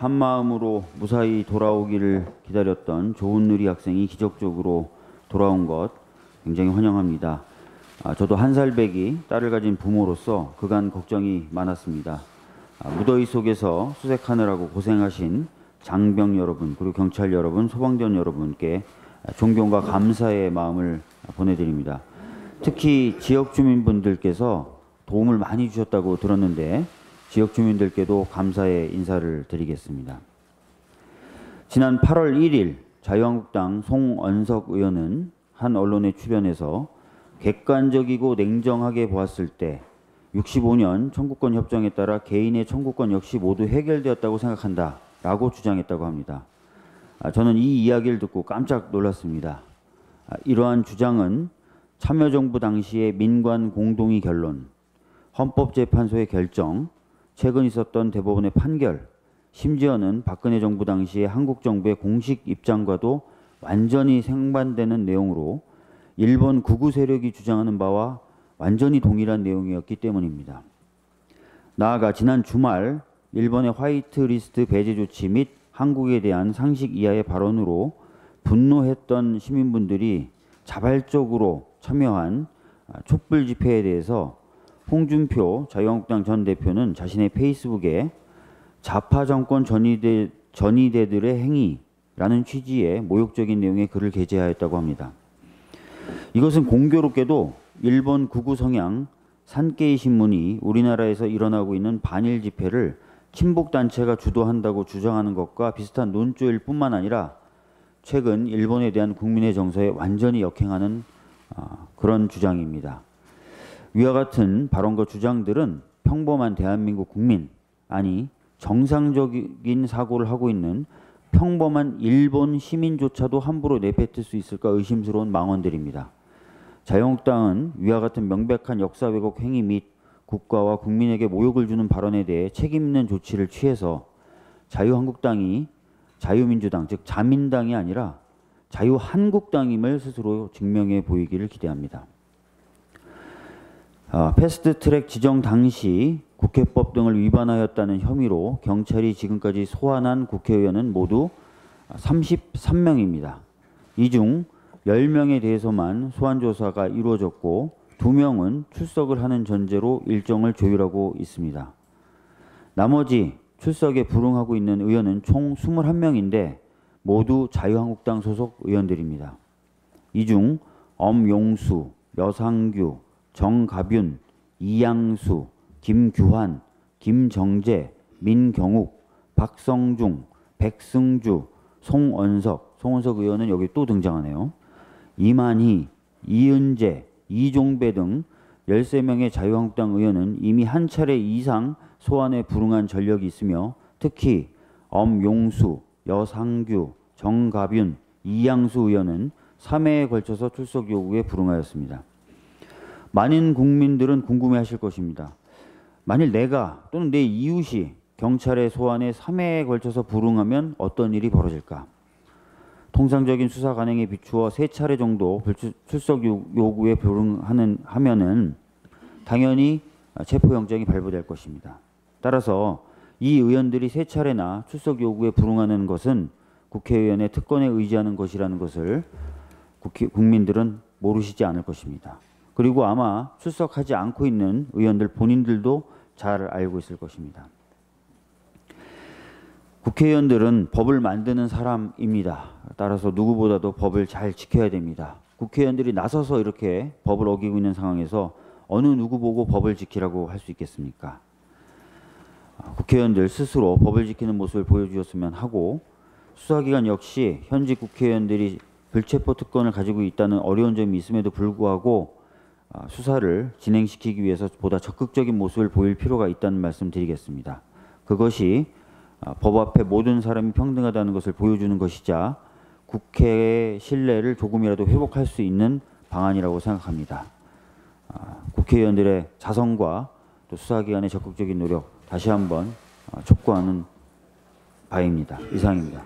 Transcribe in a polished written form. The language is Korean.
한마음으로 무사히 돌아오기를 기다렸던 조은누리 학생이 기적적으로 돌아온 것 굉장히 환영합니다. 저도 한 살배기 딸을 가진 부모로서 그간 걱정이 많았습니다. 무더위 속에서 수색하느라고 고생하신 장병 여러분, 그리고 경찰 여러분, 소방대원 여러분께 존경과 감사의 마음을 보내드립니다. 특히 지역 주민분들께서 도움을 많이 주셨다고 들었는데 지역 주민들께도 감사의 인사를 드리겠습니다. 지난 8월 1일 자유한국당 송언석 의원은 한 언론에 출연해서 객관적이고 냉정하게 보았을 때 65년 청구권 협정에 따라 개인의 청구권 역시 모두 해결되었다고 생각한다 라고 주장했다고 합니다. 저는 이 이야기를 듣고 깜짝 놀랐습니다. 이러한 주장은 참여정부 당시의 민관 공동의 결론, 헌법재판소의 결정, 최근 있었던 대법원의 판결, 심지어는 박근혜 정부 당시의 한국 정부의 공식 입장과도 완전히 상반되는 내용으로 일본 극우 세력이 주장하는 바와 완전히 동일한 내용이었기 때문입니다. 나아가 지난 주말 일본의 화이트리스트 배제 조치 및 한국에 대한 상식 이하의 발언으로 분노했던 시민분들이 자발적으로 참여한 촛불 집회에 대해서 홍준표 자유한국당 전 대표는 자신의 페이스북에 좌파 정권 전위대들의 행위라는 취지의 모욕적인 내용의 글을 게재하였다고 합니다. 이것은 공교롭게도 일본 극우 성향 산케이 신문이 우리나라에서 일어나고 있는 반일 집회를 친북단체가 주도한다고 주장하는 것과 비슷한 논조일 뿐만 아니라 최근 일본에 대한 국민의 정서에 완전히 역행하는 그런 주장입니다. 위와 같은 발언과 주장들은 평범한 대한민국 국민, 아니 정상적인 사고를 하고 있는 평범한 일본 시민조차도 함부로 내뱉을 수 있을까 의심스러운 망언들입니다. 자유한국당은 위와 같은 명백한 역사 왜곡 행위 및 국가와 국민에게 모욕을 주는 발언에 대해 책임 있는 조치를 취해서 자유한국당이 자유민주당, 즉 자민당이 아니라 자유한국당임을 스스로 증명해 보이기를 기대합니다. 패스트트랙 지정 당시 국회법 등을 위반하였다는 혐의로 경찰이 지금까지 소환한 국회의원은 모두 33명입니다. 이 중 10명에 대해서만 소환조사가 이루어졌고 2명은 출석을 하는 전제로 일정을 조율하고 있습니다. 나머지 출석에 불응하고 있는 의원은 총 21명인데 모두 자유한국당 소속 의원들입니다. 이 중 엄용수, 여상규, 정가뷴, 이양수, 김규환, 김정재, 민경욱, 박성중, 백승주, 송언석 의원은 여기 또 등장하네요. 이만희, 이은재, 이종배 등 13명의 자유한국당 의원은 이미 한 차례 이상 소환에 불응한 전력이 있으며 특히 엄용수, 여상규, 정가뷴, 이양수 의원은 3회에 걸쳐서 출석 요구에 불응하였습니다. 많은 국민들은 궁금해하실 것입니다. 만일 내가 또는 내 이웃이 경찰의 소환에 3회에 걸쳐서 불응하면 어떤 일이 벌어질까? 통상적인 수사 관행에 비추어 3차례 정도 출석 요구에 불응하면은 당연히 체포영장이 발부될 것입니다. 따라서 이 의원들이 3차례나 출석 요구에 불응하는 것은 국회의원의 특권에 의지하는 것이라는 것을 국민들은 모르시지 않을 것입니다. 그리고 아마 출석하지 않고 있는 의원들 본인들도 잘 알고 있을 것입니다. 국회의원들은 법을 만드는 사람입니다. 따라서 누구보다도 법을 잘 지켜야 됩니다. 국회의원들이 나서서 이렇게 법을 어기고 있는 상황에서 어느 누구 보고 법을 지키라고 할 수 있겠습니까? 국회의원들 스스로 법을 지키는 모습을 보여주었으면 하고 수사기관 역시 현직 국회의원들이 불체포 특권을 가지고 있다는 어려운 점이 있음에도 불구하고 수사를 진행시키기 위해서 보다 적극적인 모습을 보일 필요가 있다는 말씀 드리겠습니다. 그것이 법 앞에 모든 사람이 평등하다는 것을 보여주는 것이자 국회의 신뢰를 조금이라도 회복할 수 있는 방안이라고 생각합니다. 국회의원들의 자성과 또 수사기관의 적극적인 노력 다시 한번 촉구하는 바입니다. 이상입니다.